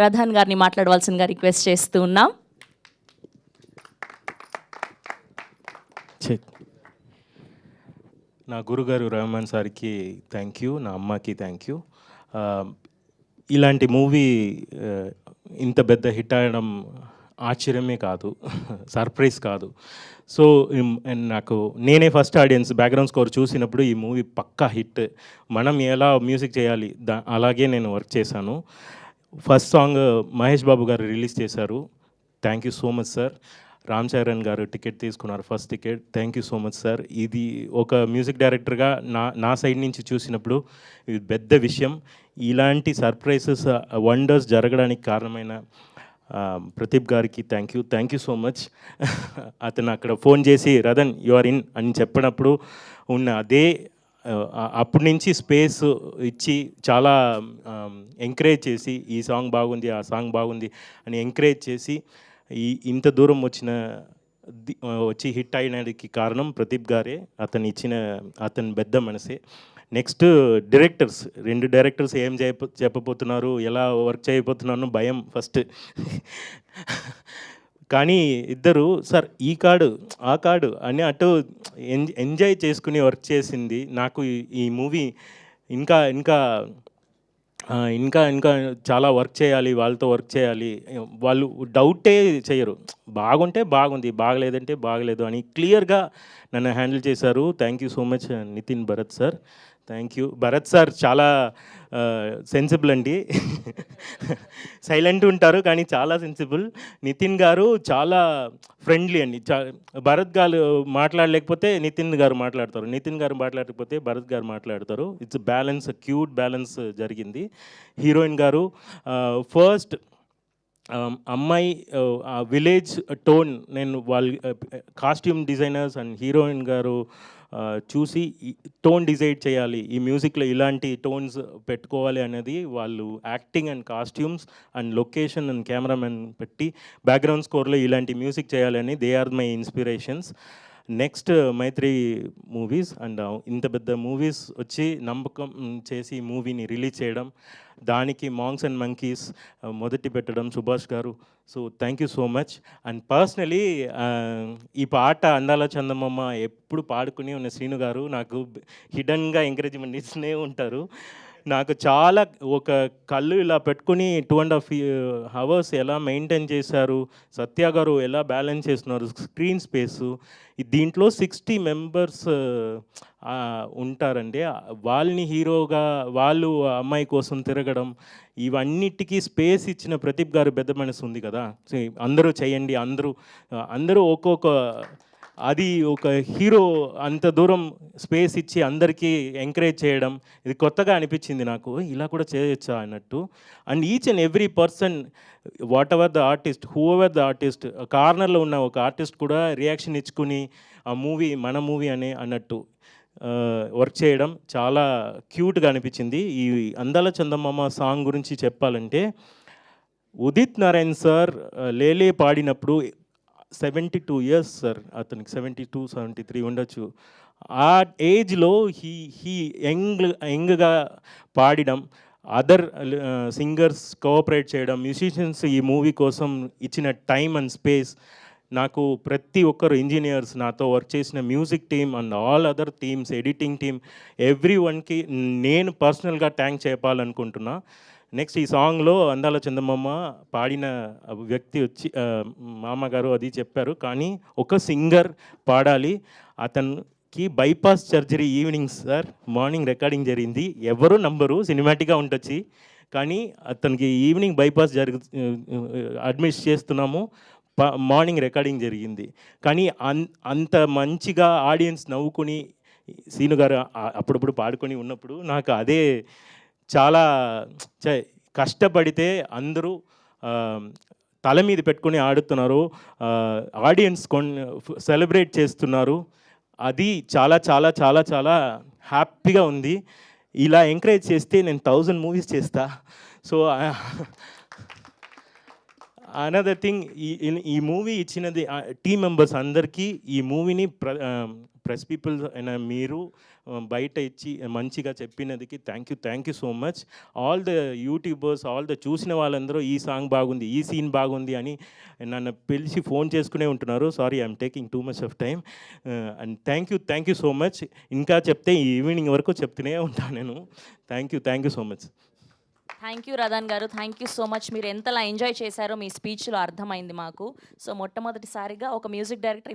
రధాన్ గారిని మాట్లాడవలసిందిగా రిక్వెస్ట్ చేస్తూ ఉన్నాం. నా గురుగారు రెహమాన్ సార్కి థ్యాంక్ యూ, నా అమ్మకి థ్యాంక్ యూ. ఇలాంటి మూవీ ఇంత పెద్ద హిట్ అవ్వడం ఆశ్చర్యమే కాదు, సర్ప్రైజ్ కాదు. సో నాకు నేనే ఫస్ట్ ఆడియన్స్ బ్యాక్గ్రౌండ్ స్కోర్ చూసినప్పుడు ఈ మూవీ పక్కా హిట్, మనం ఎలా మ్యూజిక్ చేయాలి అలాగే నేను వర్క్ చేశాను. ఫస్ట్ సాంగ్ మహేష్ బాబు గారు రిలీజ్ చేశారు, thank you so much sir. Ram Charan గారు టికెట్ తీసుకున్నారు, first ticket, thank you so much sir. ఇది ఒక మ్యూజిక్ డైరెక్టర్గా నా సైడ్ నుంచి చూసినప్పుడు ఇది పెద్ద విషయం. ఇలాంటి సర్ప్రైజెస్ వండర్స్ జరగడానికి కారణమైన ప్రదీప్ గారికి థ్యాంక్ యూ సో మచ్. అతను అక్కడ ఫోన్ చేసి రథన్ యు ఆర్ ఇన్ అని చెప్పినప్పుడు ఉన్న అదే అప్పటి నుంచి స్పేస్ ఇచ్చి చాలా ఎంకరేజ్ చేసి ఈ సాంగ్ బాగుంది, ఆ సాంగ్ బాగుంది అని ఎంకరేజ్ చేసి ఇంత దూరం వచ్చి హిట్ అయినకి కారణం ప్రదీప్ గారే. అతని పెద్ద మనసే. నెక్స్ట్ డైరెక్టర్స్, 2 డైరెక్టర్స్ ఏం చెప్పబోతున్నారు, ఎలా వర్క్ చేయబోతున్నాను భయం ఫస్ట్. కానీ ఇద్దరు సార్ ఈ కార్డు ఆ కార్డు అని అటు ఎంజాయ్ చేసుకుని వర్క్ చేసింది. నాకు ఈ మూవీ ఇంకా ఇంకా ఇంకా ఇంకా చాలా వర్క్ చేయాలి, వాళ్ళతో వర్క్ చేయాలి. వాళ్ళు డౌటే చేయరు, బాగుంటే బాగుంది, బాగలేదంటే బాగలేదు అని క్లియర్గా నన్ను హ్యాండిల్ చేశారు. Thank you so much Nitin Bharat sir. Thank you. Bharat sir చాలా సెన్సిబుల్ అండి, సైలెంట్ ఉంటారు కానీ చాలా సెన్సిబుల్. నితిన్ గారు చాలా ఫ్రెండ్లీ అండి. భరత్ గారు మాట్లాడలేకపోతే నితిన్ గారు మాట్లాడతారు, నితిన్ గారు మాట్లాడకపోతే భరత్ గారు మాట్లాడతారు. ఇట్స్ బ్యాలెన్స్, క్యూట్ బ్యాలెన్స్ జరిగింది. హీరోయిన్ గారు ఫస్ట్ అమ్మాయి విలేజ్ టోన్, నేను వాళ్ళ కాస్ట్యూమ్ డిజైనర్స్ అండ్ హీరోయిన్ గారు చూసి టోన్ డిసైడ్ చేయాలి, ఈ మ్యూజిక్లో ఇలాంటి టోన్స్ పెట్టుకోవాలి అనేది వాళ్ళు acting and costumes and location and cameraman పెట్టి బ్యాక్గ్రౌండ్ స్కోర్లో ఇలాంటి మ్యూజిక్ చేయాలని they are my inspirations. Next Mythri Movies and ఇంత పెద్ద మూవీస్ వచ్చి నమ్మకం చేసి మూవీని రిలీజ్ చేయడం, దానికి మాంగ్స్ అండ్ మంకీస్ మొదటి పెట్టడం సుభాష్ గారు. So thank you so much. And personally ఈ పాట అందాల చందమామ ఎప్పుడు పాడుకుని ఉన్న శ్రీను గారు నాకు హిడన్గా ఎంకరేజ్మెంట్ ఇస్తూనే ఉంటారు. నాకు చాలా ఒక కళ్ళు ఇలా పెట్టుకుని 2.5 hours ఎలా మెయింటైన్ చేశారు, సత్య గారు ఎలా బ్యాలెన్స్ చేస్తున్నారు స్క్రీన్ స్పేసు. దీంట్లో 60 members ఉంటారండి, వాళ్ళని హీరోగా వాళ్ళు అమ్మాయి కోసం తిరగడం, ఇవన్నిటికీ స్పేస్ ఇచ్చిన ప్రదీప్ గారు పెద్ద మనసు ఉంది కదా. అందరూ చేయండి, అందరూ ఒక్కొక్క, అది ఒక హీరో అంత దూరం స్పేస్ ఇచ్చి అందరికీ ఎంకరేజ్ చేయడం, ఇది కొత్తగా అనిపించింది నాకు, ఇలా కూడా చేయొచ్చా అన్నట్టు. And each and every person, what ever the artist, who ever the artist, కార్నర్లో ఉన్న ఒక ఆర్టిస్ట్ కూడా రియాక్షన్ ఇచ్చుకుని ఆ మూవీ మన మూవీ అన్నట్టు వర్క్ చేయడం చాలా క్యూట్గా అనిపించింది. ఈ అందాల చందమామ సాంగ్ గురించి చెప్పాలంటే ఉదిత్ నారాయణ్ సార్ లేలే పాడినప్పుడు 72 years సార్, అతనికి 72, 73 ఉండొచ్చు. ఆ ఏజ్లో హీ యంగ్గా పాడడం, అదర్ సింగర్స్ కోఆపరేట్ చేయడం, మ్యూజిషియన్స్ ఈ మూవీ కోసం ఇచ్చిన టైం అండ్ స్పేస్, నాకు ప్రతి ఒక్కరు ఇంజనీర్స్, నాతో వర్క్ చేసిన music team and all other teams, editing team, every వన్కి నేను పర్సనల్గా థ్యాంక్ చెప్పాలనుకుంటున్నా. నెక్స్ట్ ఈ సాంగ్లో అందాల చందమామ పాడిన వ్యక్తి వచ్చి మామగారు అది చెప్పారు, కానీ ఒక సింగర్ పాడాలి. అతనికి bypass surgery evening sir, morning recording జరిగింది, ఎవరు నంబరు, సినిమాటిక్గా ఉండొచ్చి, కానీ అతనికి ఈవినింగ్ బైపాస్ అడ్మిట్ చేస్తున్నాము, మార్నింగ్ రికార్డింగ్ జరిగింది. కానీ అంత మంచిగా ఆడియన్స్ నవ్వుకుని సీను గారు అప్పుడప్పుడు పాడుకొని ఉన్నప్పుడు నాకు అదే చాలా కష్టపడితే అందరూ తల మీద పెట్టుకొని ఆడుతున్నారు, ఆడియన్స్ సెలబ్రేట్ చేస్తున్నారు, అది చాలా చాలా చాలా చాలా హ్యాపీగా ఉంది. ఇలా ఎంకరేజ్ చేస్తే నేను 1000 movies చేస్తా. సో అనదర్ థింగ్, ఈ మూవీ ఇచ్చినది టీమ్ మెంబర్స్ అందరికీ, ఈ మూవీని ప్రెస్ పీపుల్ అయిన మీరు బయట ఇచ్చి మంచిగా చెప్పినదికి thank you so much. All the YouTubers, all the చూసిన వాళ్ళందరూ ఈ సాంగ్ బాగుంది, ఈ సీన్ బాగుంది అని నన్ను పిలిచి ఫోన్ చేసుకునే ఉంటున్నారు. Sorry I'm taking too much of time. And thank you so much. ఇంకా చెప్తే ఈవినింగ్ వరకు చెప్తూనే ఉంటాను నేను. Thank you so much. Thank you Radan గారు, థ్యాంక్ యూ సో మచ్. మీరు ఎంతలా ఎంజాయ్ చేశారో మీ స్పీచ్లో అర్థమైంది మాకు. సో మొట్టమొదటిసారిగా ఒక మ్యూజిక్ డైరెక్టర్